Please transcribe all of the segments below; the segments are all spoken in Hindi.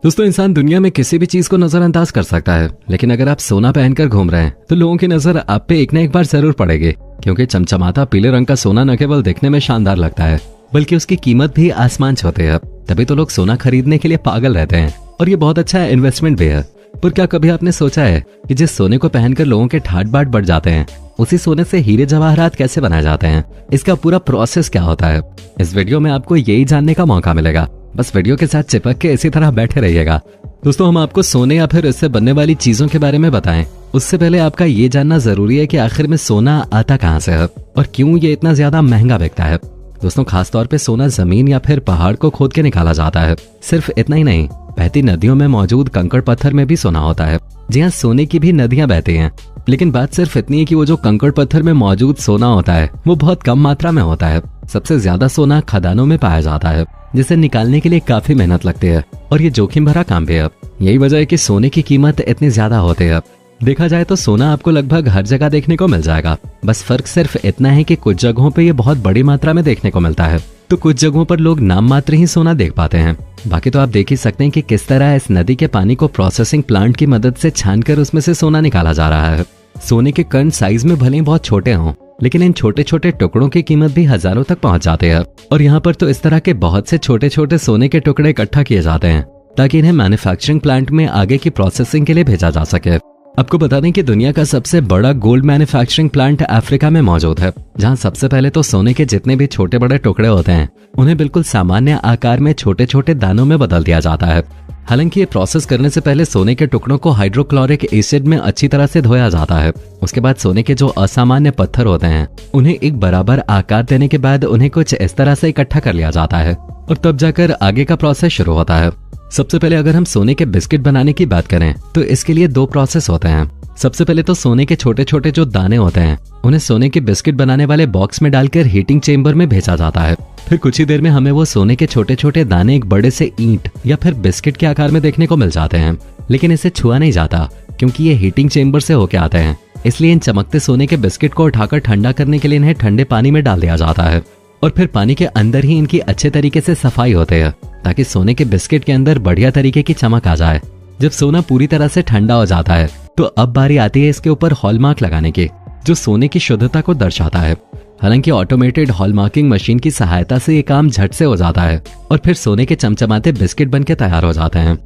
दोस्तों, इंसान दुनिया में किसी भी चीज को नजरअंदाज कर सकता है, लेकिन अगर आप सोना पहनकर घूम रहे हैं तो लोगों की नजर आप पे एक न एक बार जरूर पड़ेगी, क्योंकि चमचमाता पीले रंग का सोना न केवल दिखने में शानदार लगता है बल्कि उसकी कीमत भी आसमान छूती है। तभी तो लोग सोना खरीदने के लिए पागल रहते हैं और ये बहुत अच्छा इन्वेस्टमेंट भी है। पर क्या कभी आपने सोचा है कि जिस सोने को पहनकर लोगों के ठाट बाट बढ़ जाते हैं, उसी सोने से हीरे जवाहरात कैसे बनाए जाते हैं? इसका पूरा प्रोसेस क्या होता है? इस वीडियो में आपको यही जानने का मौका मिलेगा। बस वीडियो के साथ चिपक के इसी तरह बैठे रहिएगा। दोस्तों, हम आपको सोने या फिर इससे बनने वाली चीजों के बारे में बताएं, उससे पहले आपका ये जानना जरूरी है कि आखिर में सोना आता कहाँ से है और क्यों ये इतना ज्यादा महंगा बिकता है। दोस्तों, खासतौर पे सोना जमीन या फिर पहाड़ को खोद के निकाला जाता है। सिर्फ इतना ही नहीं, बहती नदियों में मौजूद कंकड़ पत्थर में भी सोना होता है। जी हाँ, सोने की भी नदियां बहती हैं, लेकिन बात सिर्फ इतनी है कि वो जो कंकड़ पत्थर में मौजूद सोना होता है वो बहुत कम मात्रा में होता है। सबसे ज्यादा सोना खदानों में पाया जाता है, जिसे निकालने के लिए काफी मेहनत लगती है और ये जोखिम भरा काम भी है। यही वजह है कि सोने की कीमत इतनी ज्यादा होती है। देखा जाए तो सोना आपको लगभग हर जगह देखने को मिल जाएगा। बस फर्क सिर्फ इतना है कि कुछ जगहों पे ये बहुत बड़ी मात्रा में देखने को मिलता है, तो कुछ जगहों पर लोग नाम मात्र ही सोना देख पाते हैं। बाकी तो आप देख ही सकते हैं कि किस तरह इस नदी के पानी को प्रोसेसिंग प्लांट की मदद से छानकर उसमें से सोना निकाला जा रहा है। सोने के कण साइज में भले ही बहुत छोटे हों, लेकिन इन छोटे छोटे टुकड़ों की कीमत भी हजारों तक पहुंच जाते हैं। और यहाँ पर तो इस तरह के बहुत से छोटे छोटे सोने के टुकड़े इकट्ठा किए जाते हैं ताकि इन्हें मैन्युफैक्चरिंग प्लांट में आगे की प्रोसेसिंग के लिए भेजा जा सके। आपको बता दें कि दुनिया का सबसे बड़ा गोल्ड मैन्युफैक्चरिंग प्लांट अफ्रीका में मौजूद है, जहां सबसे पहले तो सोने के जितने भी छोटे बड़े टुकड़े होते हैं उन्हें बिल्कुल सामान्य आकार में छोटे छोटे दानों में बदल दिया जाता है। हालांकि ये प्रोसेस करने से पहले सोने के टुकड़ों को हाइड्रोक्लोरिक एसिड में अच्छी तरह से धोया जाता है। उसके बाद सोने के जो असामान्य पत्थर होते हैं उन्हें एक बराबर आकार देने के बाद उन्हें कुछ इस तरह से इकट्ठा कर लिया जाता है और तब जाकर आगे का प्रोसेस शुरू होता है। सबसे पहले अगर हम सोने के बिस्किट बनाने की बात करें तो इसके लिए दो प्रोसेस होते हैं। सबसे पहले तो सोने के छोटे छोटे जो दाने होते हैं उन्हें सोने के बिस्किट बनाने वाले बॉक्स में डालकर हीटिंग चेम्बर में भेजा जाता है। फिर कुछ ही देर में हमें वो सोने के छोटे छोटे दाने एक बड़े से ईंट या फिर बिस्किट के आकार में देखने को मिल जाते हैं, लेकिन इसे छुआ नहीं जाता क्योंकि ये हीटिंग चेम्बर से होके आते हैं। इसलिए इन चमकते सोने के बिस्किट को उठाकर ठंडा करने के लिए इन्हें ठंडे पानी में डाल दिया जाता है और फिर पानी के अंदर ही इनकी अच्छे तरीके से सफाई होती है ताकि सोने के बिस्किट के अंदर बढ़िया तरीके की चमक आ जाए। जब सोना पूरी तरह से ठंडा हो जाता है तो अब बारी आती है इसके ऊपर हॉलमार्क लगाने की, जो सोने की शुद्धता को दर्शाता है। हालांकि ऑटोमेटेड हॉलमार्किंग मशीन की सहायता से ये काम झट से हो जाता है और फिर सोने के चमचमाते बिस्किट बनके तैयार हो जाते हैं।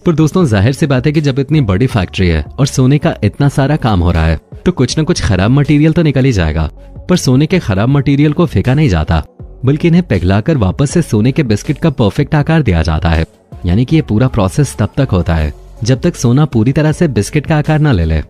पर दोस्तों, जाहिर सी बात है कि जब इतनी बड़ी फैक्ट्री है और सोने का इतना सारा काम हो रहा है तो कुछ न कुछ खराब मटेरियल तो निकल ही जाएगा। पर सोने के खराब मटेरियल को फेंका नहीं जाता, बल्कि इन्हें पिघलाकर वापस से सोने के बिस्किट का परफेक्ट आकार दिया जाता है। यानी कि ये पूरा प्रोसेस तब तक होता है जब तक सोना पूरी तरह से बिस्किट का आकार न ले ले।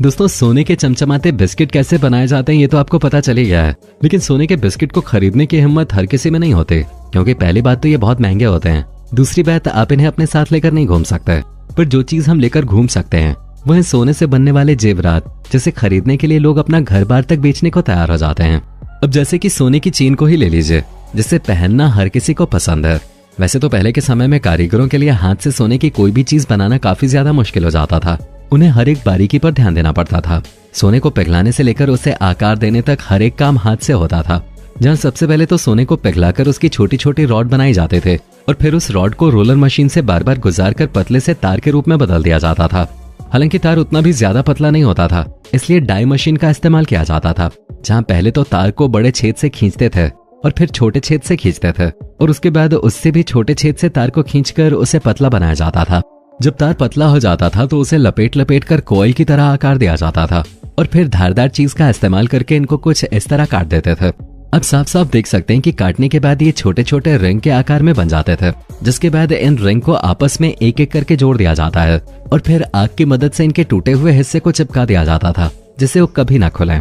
दोस्तों, सोने के चमचमाते बिस्किट कैसे बनाए जाते हैं ये तो आपको पता चल ही गया है, लेकिन सोने के बिस्किट को खरीदने की हिम्मत हर किसी में नहीं होती, क्योंकि पहली बात तो ये बहुत महंगे होते हैं। दूसरी बात, आप इन्हें अपने साथ लेकर नहीं घूम सकते। पर जो चीज हम लेकर घूम सकते हैं वो है सोने से बनने वाले जेवरात, जिसे खरीदने के लिए लोग अपना घर बार तक बेचने को तैयार हो जाते हैं। अब जैसे कि सोने की चेन को ही ले लीजिए, जिसे पहनना हर किसी को पसंद है। वैसे तो पहले के समय में कारीगरों के लिए हाथ से सोने की कोई भी चीज बनाना काफी ज्यादा मुश्किल हो जाता था। उन्हें हर एक बारीकी पर ध्यान देना पड़ता था। सोने को पिघलाने से लेकर उसे आकार देने तक हर एक काम हाथ से होता था। जहाँ सबसे पहले तो सोने को पिघलाकर उसकी छोटी छोटी रॉड बनाई जाते थे और फिर उस रॉड को रोलर मशीन से बार बार गुजार कर पतले से तार के रूप में बदल दिया जाता था। हालांकि तार उतना भी ज्यादा पतला नहीं होता था, इसलिए डाई मशीन का इस्तेमाल किया जाता था, जहाँ पहले तो तार को बड़े छेद से खींचते थे और फिर छोटे छेद से खींचते थे और उसके बाद उससे भी छोटे छेद से तार को खींचकर उसे पतला बनाया जाता था। जब तार पतला हो जाता था तो उसे लपेट लपेट कर कोयल की तरह आकार दिया जाता था और फिर धारदार चीज का इस्तेमाल करके इनको कुछ इस तरह काट देते थे। अब साफ साफ देख सकते हैं कि काटने के बाद ये छोटे छोटे रिंग के आकार में बन जाते थे, जिसके बाद इन रिंग को आपस में एक एक करके जोड़ दिया जाता है और फिर आग की मदद से इनके टूटे हुए हिस्से को चिपका दिया जाता था, जिससे वो कभी ना खुले।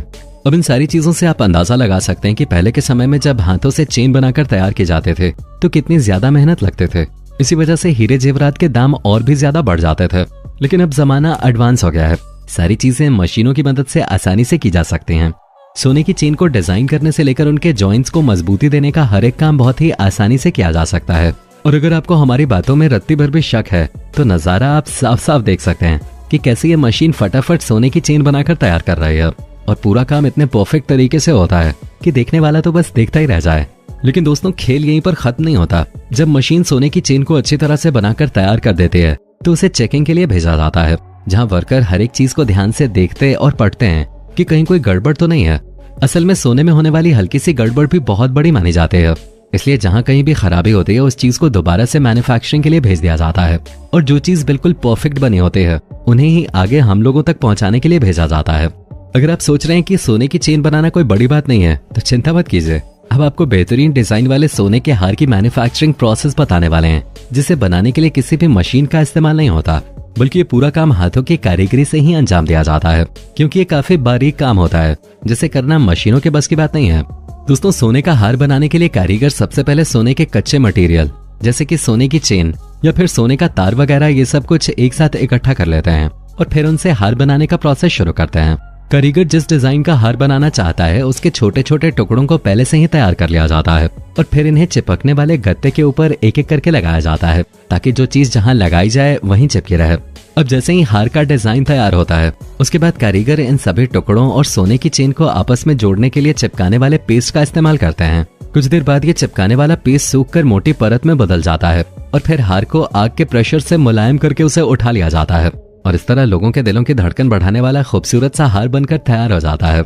अब इन सारी चीजों से आप अंदाजा लगा सकते हैं कि पहले के समय में जब हाथों से चेन बनाकर तैयार किए जाते थे तो कितनी ज्यादा मेहनत लगते थे। इसी वजह से हीरे जेवरात के दाम और भी ज्यादा बढ़ जाते थे। लेकिन अब जमाना एडवांस हो गया है, सारी चीजें मशीनों की मदद से आसानी से की जा सकती हैं। सोने की चेन को डिजाइन करने से लेकर उनके जॉइंट्स को मजबूती देने का हर एक काम बहुत ही आसानी से किया जा सकता है। और अगर आपको हमारी बातों में रत्ती भर भी शक है तो नजारा आप साफ साफ देख सकते हैं कि कैसे ये मशीन फटाफट सोने की चेन बनाकर तैयार कर रही है और पूरा काम इतने परफेक्ट तरीके से होता है कि देखने वाला तो बस देखता ही रह जाए। लेकिन दोस्तों खेल यहीं पर खत्म नहीं होता। जब मशीन सोने की चेन को अच्छी तरह से बनाकर तैयार कर देती है तो उसे चेकिंग के लिए भेजा जाता है, जहां वर्कर हर एक चीज को ध्यान से देखते और पढ़ते हैं कि कहीं कोई गड़बड़ तो नहीं है। असल में सोने में होने वाली हल्की सी गड़बड़ भी बहुत बड़ी मानी जाती है, इसलिए जहां कहीं भी खराबी होती है उस चीज को दोबारा से मैन्युफैक्चरिंग के लिए भेज दिया जाता है और जो चीज बिल्कुल परफेक्ट बनी होती है उन्हें ही आगे हम लोगों तक पहुंचाने के लिए भेजा जाता है। अगर आप सोच रहे हैं कि सोने की चेन बनाना कोई बड़ी बात नहीं है तो चिंता मत कीजिए। अब आपको बेहतरीन डिजाइन वाले सोने के हार की मैन्युफैक्चरिंग प्रोसेस बताने वाले हैं, जिसे बनाने के लिए किसी भी मशीन का इस्तेमाल नहीं होता, बल्कि ये पूरा काम हाथों की कारीगरी से ही अंजाम दिया जाता है, क्योंकि ये काफी बारीक काम होता है जिसे करना मशीनों के बस की बात नहीं है। दोस्तों सोने का हार बनाने के लिए कारीगर सबसे पहले सोने के कच्चे मटेरियल जैसे कि सोने की चेन या फिर सोने का तार वगैरह ये सब कुछ एक साथ इकट्ठा कर लेते हैं और फिर उनसे हार बनाने का प्रोसेस शुरू करते हैं। कारीगर जिस डिजाइन का हार बनाना चाहता है उसके छोटे छोटे टुकड़ों को पहले से ही तैयार कर लिया जाता है और फिर इन्हें चिपकने वाले गत्ते के ऊपर एक एक करके लगाया जाता है ताकि जो चीज जहां लगाई जाए वहीं चिपकी रहे। अब जैसे ही हार का डिजाइन तैयार होता है उसके बाद कारीगर इन सभी टुकड़ों और सोने की चेन को आपस में जोड़ने के लिए चिपकाने वाले पेस्ट का इस्तेमाल करते हैं। कुछ देर बाद ये चिपकाने वाला पेस्ट सूखकर मोटी परत में बदल जाता है और फिर हार को आग के प्रेशर से मुलायम करके उसे उठा लिया जाता है और इस तरह लोगों के दिलों की धड़कन बढ़ाने वाला खूबसूरत सा हार बनकर तैयार हो जाता है।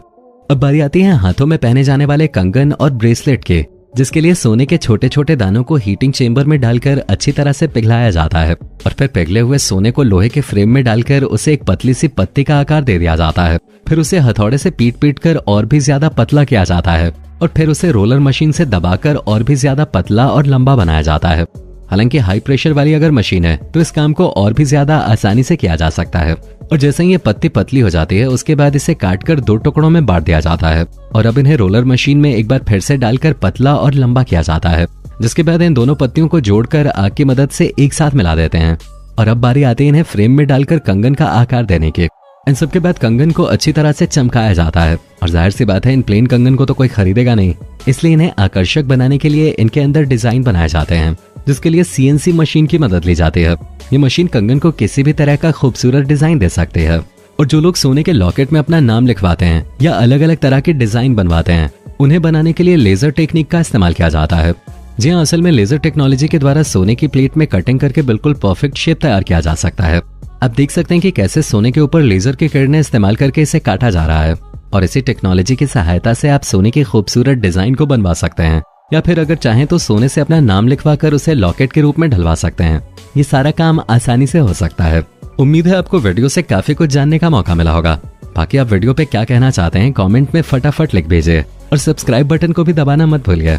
अब बारी आती है हाथों में पहने जाने वाले कंगन और ब्रेसलेट के, जिसके लिए सोने के छोटे छोटे दानों को हीटिंग चेंबर में डालकर अच्छी तरह से पिघलाया जाता है और फिर पिघले हुए सोने को लोहे के फ्रेम में डालकर उसे एक पतली सी पत्ती का आकार दे दिया जाता है। फिर उसे हथौड़े से पीट पीट कर और भी ज्यादा पतला किया जाता है और फिर उसे रोलर मशीन से दबाकर और भी ज्यादा पतला और लंबा बनाया जाता है। हालांकि हाई प्रेशर वाली अगर मशीन है तो इस काम को और भी ज्यादा आसानी से किया जा सकता है। और जैसे ही ये पत्ती पतली हो जाती है उसके बाद इसे काटकर 2 टुकड़ों में बांट दिया जाता है और अब इन्हें रोलर मशीन में एक बार फिर से डालकर पतला और लंबा किया जाता है, जिसके बाद इन दोनों पत्तियों को जोड़कर आग की मदद से एक साथ मिला देते हैं। और अब बारी आती है इन्हें फ्रेम में डालकर कंगन का आकार देने की। इन सब के बाद कंगन को अच्छी तरह से चमकाया जाता है और जाहिर सी बात है इन प्लेन कंगन को तो कोई खरीदेगा नहीं, इसलिए इन्हें आकर्षक बनाने के लिए इनके अंदर डिजाइन बनाए जाते हैं, जिसके लिए CNC मशीन की मदद ली जाती है। ये मशीन कंगन को किसी भी तरह का खूबसूरत डिजाइन दे सकती है और जो लोग सोने के लॉकेट में अपना नाम लिखवाते हैं या अलग अलग तरह के डिजाइन बनवाते हैं उन्हें बनाने के लिए लेजर टेक्निक का इस्तेमाल किया जाता है। जी हाँ, असल में लेजर टेक्नोलॉजी के द्वारा सोने की प्लेट में कटिंग करके बिल्कुल परफेक्ट शेप तैयार किया जा सकता है। आप देख सकते हैं कि कैसे सोने के ऊपर लेजर की किरणें इस्तेमाल करके इसे काटा जा रहा है और इसी टेक्नोलॉजी की सहायता से आप सोने की खूबसूरत डिजाइन को बनवा सकते हैं या फिर अगर चाहें तो सोने से अपना नाम लिखवा कर उसे लॉकेट के रूप में ढलवा सकते हैं। ये सारा काम आसानी से हो सकता है। उम्मीद है आपको वीडियो से काफी कुछ जानने का मौका मिला होगा। बाकी आप वीडियो पे क्या कहना चाहते हैं कमेंट में फटाफट लिख भेजिए और सब्सक्राइब बटन को भी दबाना मत भूलिए।